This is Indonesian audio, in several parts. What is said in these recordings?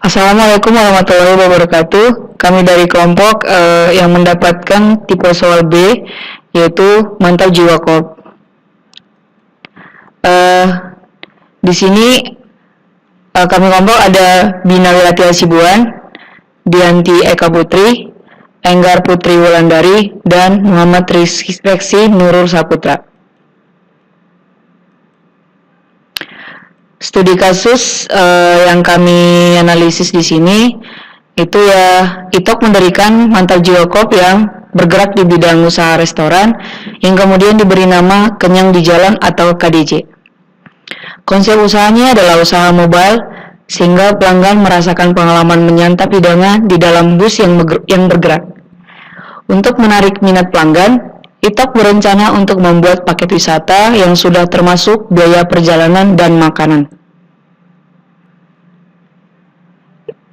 Assalamualaikum warahmatullahi wabarakatuh. Kami dari kelompok yang mendapatkan tipe soal B, yaitu Mantap Jiwa Corp. Di sini kami kelompok ada Bina Wirati Hasibuan, Dianti Eka Putri, Enggar Putri Wulandari, dan Muhammad Reksi Nurul Saputra. Studi kasus yang kami analisis di sini itu ya ITOK mendirikan Mantap Jiwa Corp yang bergerak di bidang usaha restoran yang kemudian diberi nama Kenyang di Jalan atau KDJ. Konsep usahanya adalah usaha mobile sehingga pelanggan merasakan pengalaman menyantap hidangan di dalam bus yang bergerak. Untuk menarik minat pelanggan, ITOK berencana untuk membuat paket wisata yang sudah termasuk biaya perjalanan dan makanan.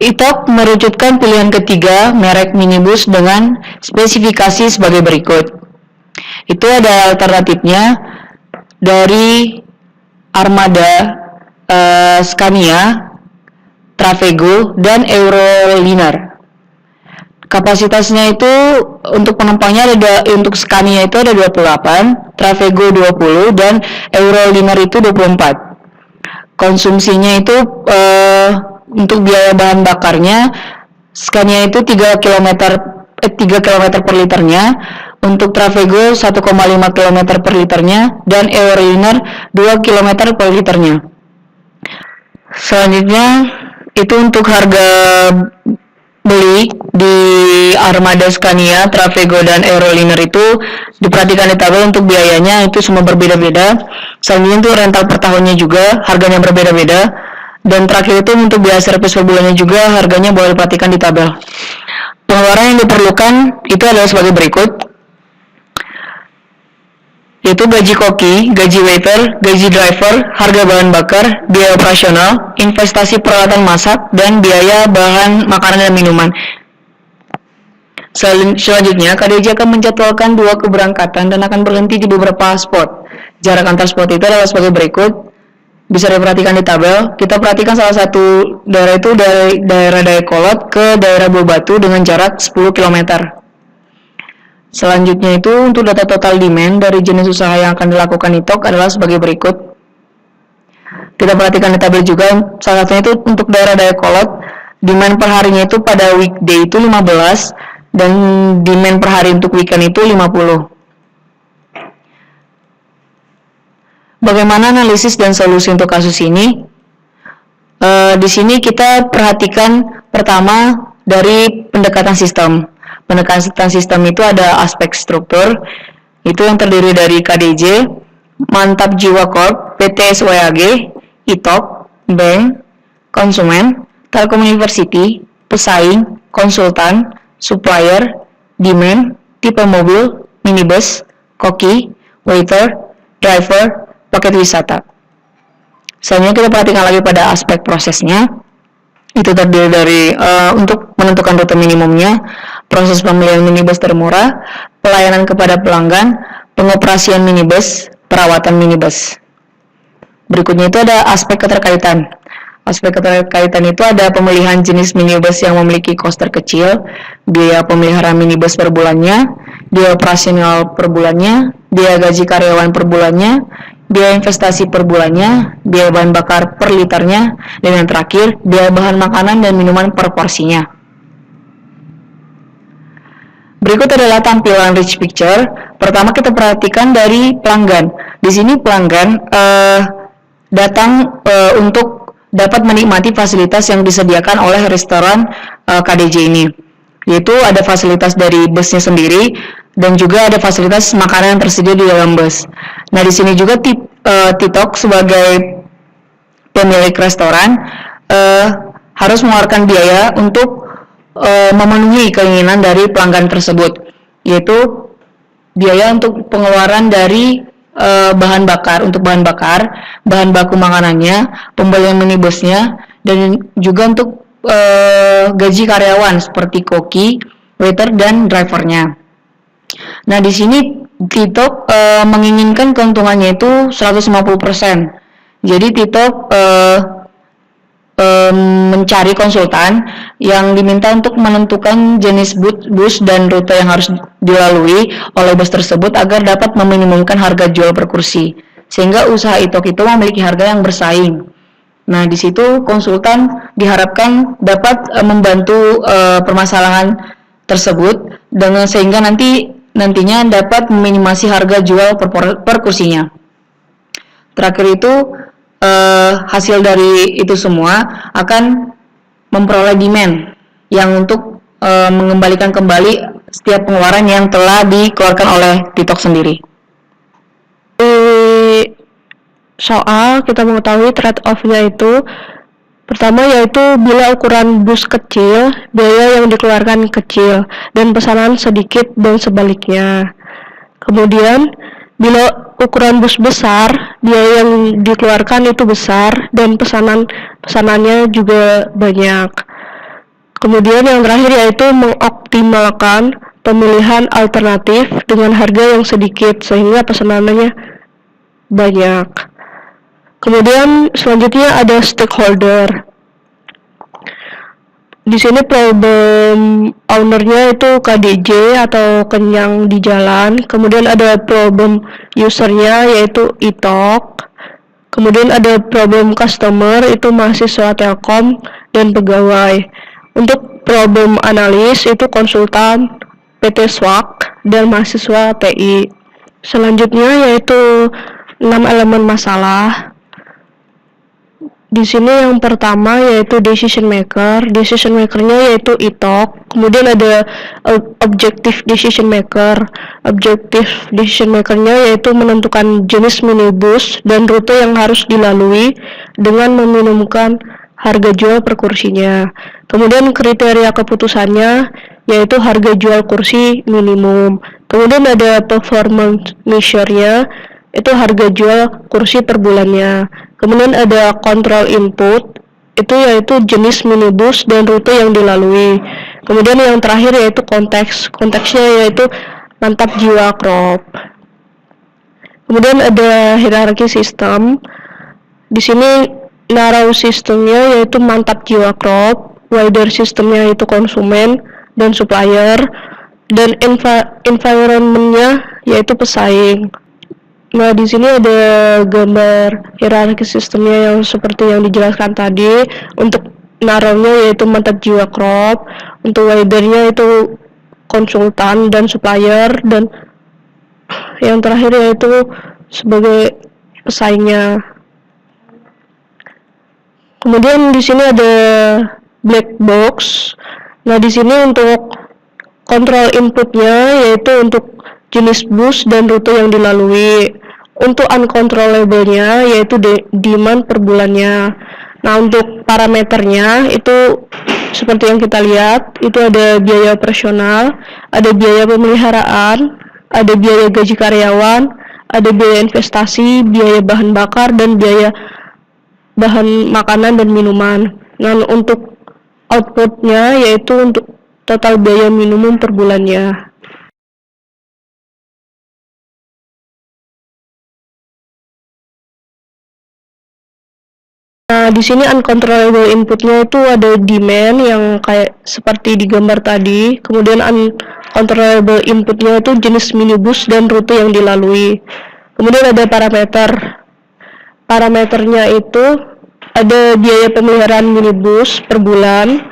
ITOK merucutkan pilihan ketiga merek minibus dengan spesifikasi sebagai berikut. Itu ada alternatifnya dari Armada, Scania, Travego, dan Euroliner. Kapasitasnya itu untuk penumpangnya untuk Scania itu ada 28, Travego 20, dan Euroliner itu 24. Konsumsinya itu untuk biaya bahan bakarnya Scania itu 3 km per liternya, untuk Travego 1,5 km per liternya, dan Euroliner 2 km per liternya. Selanjutnya itu untuk harga beli di Armada, Scania, Travego, dan Euroliner itu diperhatikan di tabel. Untuk biayanya itu semua berbeda-beda. Selanjutnya itu rental per tahunnya juga harganya berbeda-beda. Dan terakhir itu untuk biaya servis per bulannya juga harganya boleh diperhatikan di tabel. Pengeluaran yang diperlukan itu adalah sebagai berikut, yaitu gaji koki, gaji waiter, gaji driver, harga bahan bakar, biaya operasional, investasi peralatan masak, dan biaya bahan makanan dan minuman. Selanjutnya, KDJ akan menjadwalkan 2 keberangkatan dan akan berhenti di beberapa spot. Jarak antar spot itu adalah sebagai berikut, bisa diperhatikan di tabel. Kita perhatikan salah satu daerah itu dari daerah Dayakolot ke daerah Bobatu dengan jarak 10 km. Selanjutnya itu untuk data total demand dari jenis usaha yang akan dilakukan ITOK adalah sebagai berikut. Kita perhatikan di tabel juga, salah satunya itu untuk daerah Dayakolot, demand per harinya itu pada weekday itu 15, dan demand per hari untuk weekend itu 50. Bagaimana analisis dan solusi untuk kasus ini? Di sini kita perhatikan pertama dari pendekatan sistem. Pendekatan sistem itu ada aspek struktur, itu yang terdiri dari KDJ, Mantap Jiwa Corp, PT SWAG, ITOK, Bank, Konsumen, Telkom University, Pesaing, Konsultan, Supplier, Demand, Tipe Mobil, Minibus, Koki, Waiter, Driver, Paket Wisata. Selanjutnya kita perhatikan lagi pada aspek prosesnya. Itu terdiri dari untuk menentukan rute minimumnya, proses pembelian minibus termurah, pelayanan kepada pelanggan, pengoperasian minibus, perawatan minibus. Berikutnya itu ada aspek keterkaitan. Aspek keterkaitan itu ada pemilihan jenis minibus yang memiliki kos terkecil, biaya pemeliharaan minibus per bulannya, biaya operasional per bulannya, biaya gaji karyawan per bulannya, biaya investasi per bulannya, biaya bahan bakar per liternya, dan yang terakhir, biaya bahan makanan dan minuman per porsinya. Berikut adalah tampilan rich picture. Pertama kita perhatikan dari pelanggan. Di sini pelanggan datang untuk dapat menikmati fasilitas yang disediakan oleh restoran KDJ ini. Yaitu ada fasilitas dari busnya sendiri, dan juga ada fasilitas makanan yang tersedia di dalam bus. Nah, di sini juga TikTok sebagai pemilik restoran harus mengeluarkan biaya untuk memenuhi keinginan dari pelanggan tersebut, yaitu biaya untuk pengeluaran dari bahan bakar, untuk bahan bakar, bahan baku makanannya, pembelian minibusnya, dan juga untuk gaji karyawan seperti koki, waiter, dan drivernya. Nah, di sini TikTok menginginkan keuntungannya itu 150%. Jadi TikTok mencari konsultan yang diminta untuk menentukan jenis bus dan rute yang harus dilalui oleh bus tersebut agar dapat meminimumkan harga jual per kursi, sehingga usaha ITOK itu memiliki harga yang bersaing. Nah, di situ konsultan diharapkan dapat membantu permasalahan tersebut sehingga nantinya dapat meminimasi harga jual per kursinya. Terakhir itu hasil dari itu semua akan memperoleh demand yang untuk mengembalikan kembali setiap pengeluaran yang telah dikeluarkan oleh TikTok sendiri. Soal kita mengetahui trade-off-nya itu, pertama yaitu bila ukuran bus kecil, biaya yang dikeluarkan kecil dan pesanan sedikit dan sebaliknya. Kemudian bila ukuran bus besar, biaya yang dikeluarkan itu besar dan pesanannya juga banyak. Kemudian yang terakhir yaitu mengoptimalkan pemilihan alternatif dengan harga yang sedikit sehingga pesanannya banyak. Kemudian selanjutnya ada stakeholder. Di sini problem ownernya itu KDJ atau kenyang di jalan. Kemudian ada problem usernya yaitu ITOK. Kemudian ada problem customer itu mahasiswa Telkom dan pegawai. Untuk problem analis itu konsultan PT SWAK dan mahasiswa TI. Selanjutnya yaitu 6 elemen masalah. Di sini yang pertama yaitu decision maker. Decision makernya yaitu ITOK. Kemudian ada objective decision maker. Objective decision makernya yaitu menentukan jenis minibus dan rute yang harus dilalui dengan meminimumkan harga jual per kursinya. Kemudian kriteria keputusannya yaitu harga jual kursi minimum. Kemudian ada performance measure-nya, itu harga jual kursi per bulannya. Kemudian ada control input, itu yaitu jenis minibus dan rute yang dilalui. Kemudian yang terakhir yaitu konteksnya yaitu mantap jiwa crop. Kemudian ada hierarki sistem. Di sini narrow sistemnya yaitu mantap jiwa crop, wider sistemnya itu konsumen dan supplier, dan environmentnya yaitu pesaing. Nah, di sini ada gambar hierarki sistemnya yang seperti yang dijelaskan tadi. Untuk narrownya yaitu mantap jiwa crop, untuk widernya itu konsultan dan supplier, dan yang terakhir yaitu sebagai pesaingnya. Kemudian di sini ada black box. Nah, di sini untuk kontrol inputnya yaitu untuk jenis bus dan rute yang dilalui. Untuk uncontrollable-nya yaitu demand per bulannya. Nah, untuk parameternya itu seperti yang kita lihat, itu ada biaya operasional, ada biaya pemeliharaan, ada biaya gaji karyawan, ada biaya investasi, biaya bahan bakar, dan biaya bahan makanan dan minuman. Nah, untuk outputnya yaitu untuk total biaya minimum per bulannya. Nah, di sini uncontrollable inputnya itu ada demand yang kayak seperti di gambar tadi. Kemudian uncontrollable inputnya itu jenis minibus dan rute yang dilalui. Kemudian ada parameter. Parameternya itu ada biaya pemeliharaan minibus per bulan,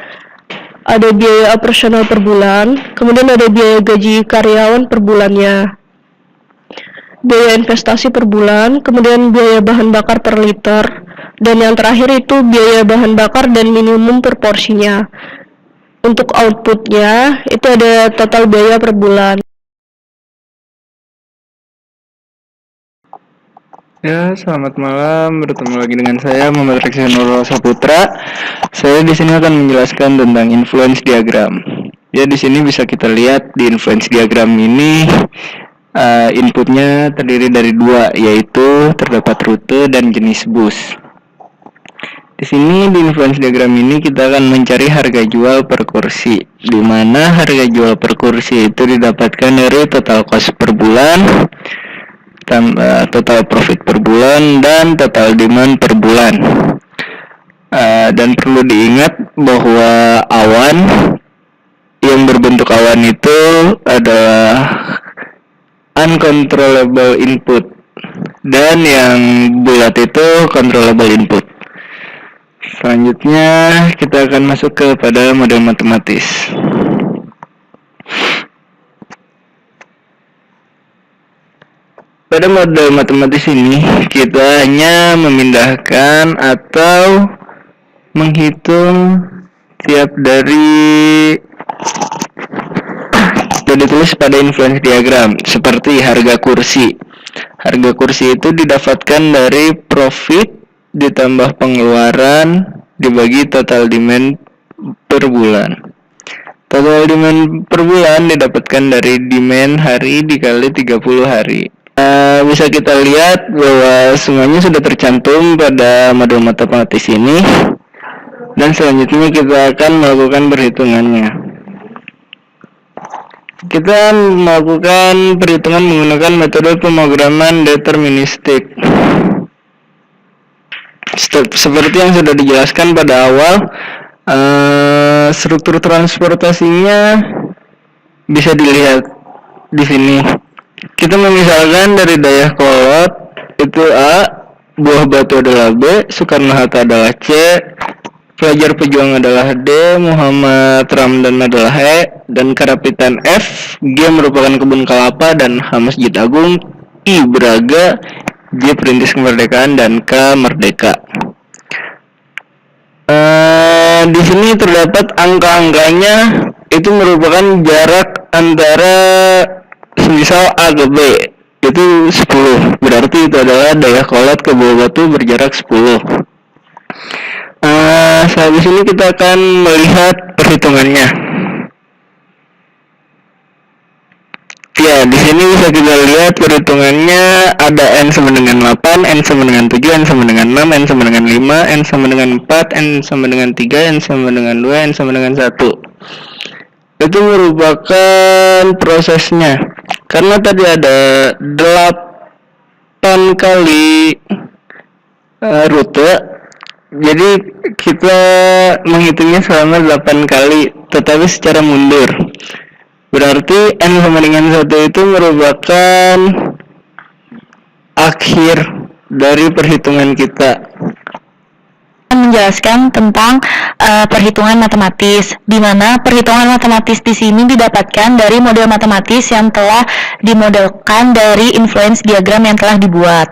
ada biaya operasional per bulan, kemudian ada biaya gaji karyawan per bulannya, biaya investasi per bulan, kemudian biaya bahan bakar per liter, dan yang terakhir itu biaya bahan bakar dan minimum per porsinya. Untuk outputnya itu ada total biaya per bulan. Ya, selamat malam. Bertemu lagi dengan saya Muhammad Reksa Nurul Saputra. Saya di sini akan menjelaskan tentang influence diagram. Ya, di sini bisa kita lihat di influence diagram ini inputnya terdiri dari dua, yaitu terdapat rute dan jenis bus. Di sini di influence diagram ini kita akan mencari harga jual per kursi, di mana harga jual per kursi itu didapatkan dari total cost per bulan, total profit per bulan, dan total demand per bulan. Dan perlu diingat bahwa awan yang berbentuk awan itu adalah uncontrollable input dan yang bulat itu controllable input. Selanjutnya kita akan masuk kepada model matematis. Pada model matematis ini kita hanya memindahkan atau menghitung tiap dari ditulis pada influence diagram seperti harga kursi. Harga kursi itu didapatkan dari profit ditambah pengeluaran dibagi total demand per bulan. Total demand per bulan didapatkan dari demand hari dikali 30 hari. Bisa kita lihat bahwa semuanya sudah tercantum pada model matematis ini. Dan selanjutnya kita akan melakukan perhitungannya. Kita melakukan perhitungan menggunakan metode pemrograman deterministik. Seperti yang sudah dijelaskan pada awal, struktur transportasinya bisa dilihat di sini. Kita memisalkan dari Dayakolot itu A, Buah Batu adalah B, Soekarno-Hatta adalah C, Pelajar Pejuang adalah D, Muhammad Ramdan adalah E, dan Karapitan F, G merupakan kebun kelapa, dan H Masjid Agung, I Braga, J Perintis Kemerdekaan, dan K Merdeka. Di sini terdapat angka-angkanya itu merupakan jarak antara semisal A ke B itu 10, berarti itu adalah Dayakolot ke Buah Batu berjarak 10. Saat ini kita akan melihat perhitungannya. Ya, di sini bisa kita lihat perhitungannya ada n sama dengan 8, n sama dengan 7, n sama dengan 6, n sama dengan 5, n sama dengan 4, n sama dengan 3, n sama dengan 2, n sama dengan 1. Itu merupakan prosesnya. Karena tadi ada 8 kali rute, jadi kita menghitungnya selama 8 kali, tetapi secara mundur. Berarti n sama dengan 1 itu merupakan akhir dari perhitungan kita. Menjelaskan tentang perhitungan matematis, di mana perhitungan matematis di sini didapatkan dari model matematis yang telah dimodelkan dari influence diagram yang telah dibuat.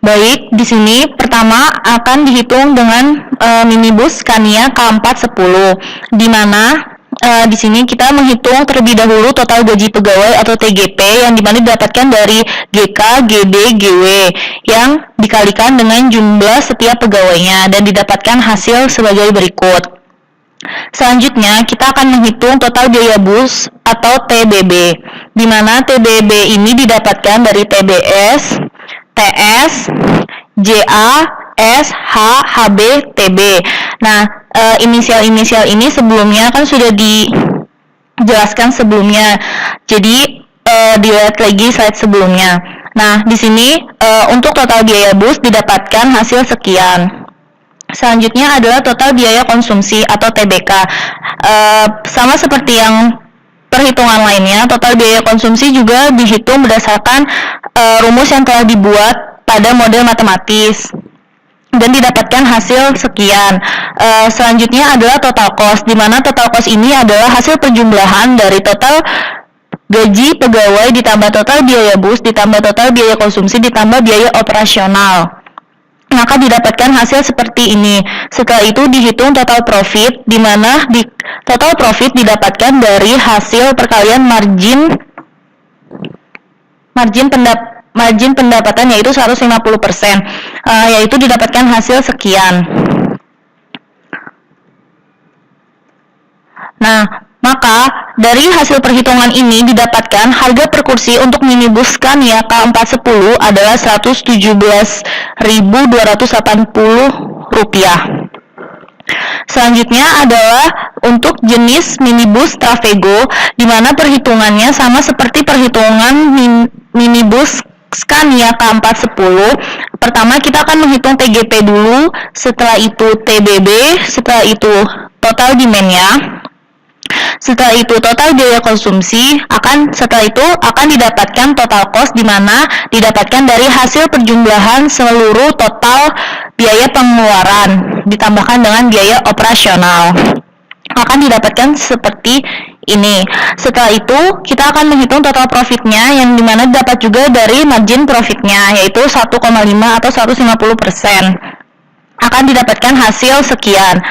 Baik, di sini pertama akan dihitung dengan minibus Scania K410, di mana di sini kita menghitung terlebih dahulu total gaji pegawai atau TGP yang dimana didapatkan dari GK, GD, GW yang dikalikan dengan jumlah setiap pegawainya dan didapatkan hasil sebagai berikut. Selanjutnya kita akan menghitung total biaya bus atau TBB, di mana TBB ini didapatkan dari TBS, TS, JA, S, H, HB, TB. Nah, inisial-inisial ini sebelumnya kan sudah dijelaskan sebelumnya. Jadi, dilihat lagi slide sebelumnya. Nah, di sini untuk total biaya bus didapatkan hasil sekian. Selanjutnya adalah total biaya konsumsi atau TBK. Sama seperti yang perhitungan lainnya, total biaya konsumsi juga dihitung berdasarkan rumus yang telah dibuat pada model matematis dan didapatkan hasil sekian. Selanjutnya adalah total cost, di mana total cost ini adalah hasil perjumlahan dari total gaji pegawai ditambah total biaya bus ditambah total biaya konsumsi ditambah biaya operasional. Maka didapatkan hasil seperti ini. Setelah itu dihitung total profit, di mana total profit didapatkan dari hasil perkalian margin pendapatan, yaitu 150%, yaitu didapatkan hasil sekian. Nah, maka dari hasil perhitungan ini didapatkan harga per kursi untuk minibus Scania K410 adalah Rp117.280. Selanjutnya adalah untuk jenis minibus Trafego, di mana perhitungannya sama seperti perhitungan minibus Scania K410. Pertama kita akan menghitung TGP dulu, setelah itu TBB, setelah itu total demand-nya. Setelah itu total biaya konsumsi, setelah itu akan didapatkan total cost, di mana didapatkan dari hasil perjumlahan seluruh total biaya pengeluaran ditambahkan dengan biaya operasional. Akan didapatkan seperti ini. Setelah itu kita akan menghitung total profitnya, yang dimana dapat juga dari margin profitnya, yaitu 1,5 atau 150%. Akan didapatkan hasil sekian.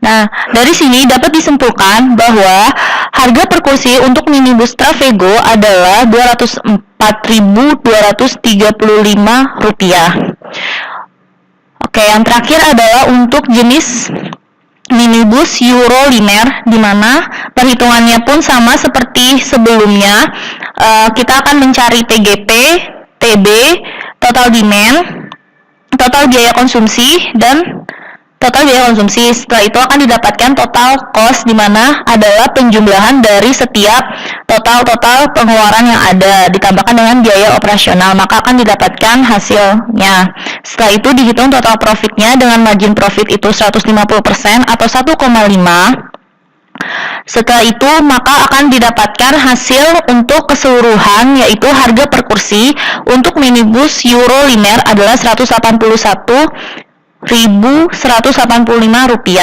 Nah, dari sini dapat disimpulkan bahwa harga per kursi untuk minibus Trafego adalah Rp204.235. Oke, yang terakhir adalah untuk jenis minibus Euroliner, di mana perhitungannya pun sama seperti sebelumnya. Kita akan mencari TGP, TB, total demand, total biaya konsumsi, dan total biaya konsumsi. Setelah itu akan didapatkan total cost, di mana adalah penjumlahan dari setiap total pengeluaran yang ada ditambahkan dengan biaya operasional, maka akan didapatkan hasilnya. Setelah itu dihitung total profitnya dengan margin profit itu 150% atau 1,5. Setelah itu maka akan didapatkan hasil untuk keseluruhan, yaitu harga per kursi untuk minibus Euroliner adalah Rp181.185.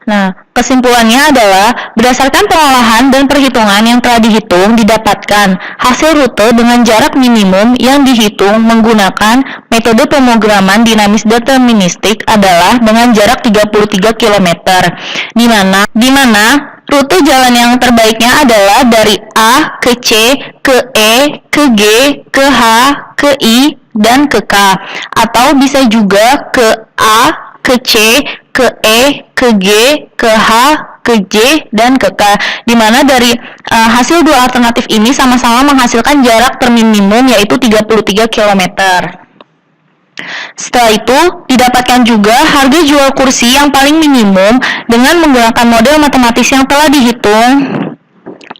Nah, kesimpulannya adalah berdasarkan pengolahan dan perhitungan yang telah dihitung, didapatkan hasil rute dengan jarak minimum yang dihitung menggunakan metode pemrograman dinamis deterministik adalah dengan jarak 33 km, di mana rute jalan yang terbaiknya adalah dari A ke C, ke E, ke G, ke H, ke I, dan ke K, atau bisa juga ke A, ke C, ke E, ke G, ke H, ke J, dan ke K, di mana dari hasil dua alternatif ini sama-sama menghasilkan jarak terminimum yaitu 33 km. Setelah itu, didapatkan juga harga jual kursi yang paling minimum dengan menggunakan model matematis yang telah dihitung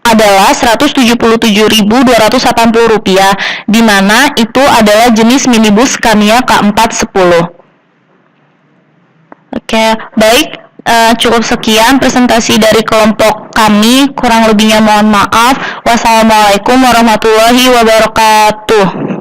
adalah Rp177.280, di mana itu adalah jenis minibus Scania K410. Oke, baik, cukup sekian presentasi dari kelompok kami. Kurang lebihnya mohon maaf. Wassalamualaikum warahmatullahi wabarakatuh.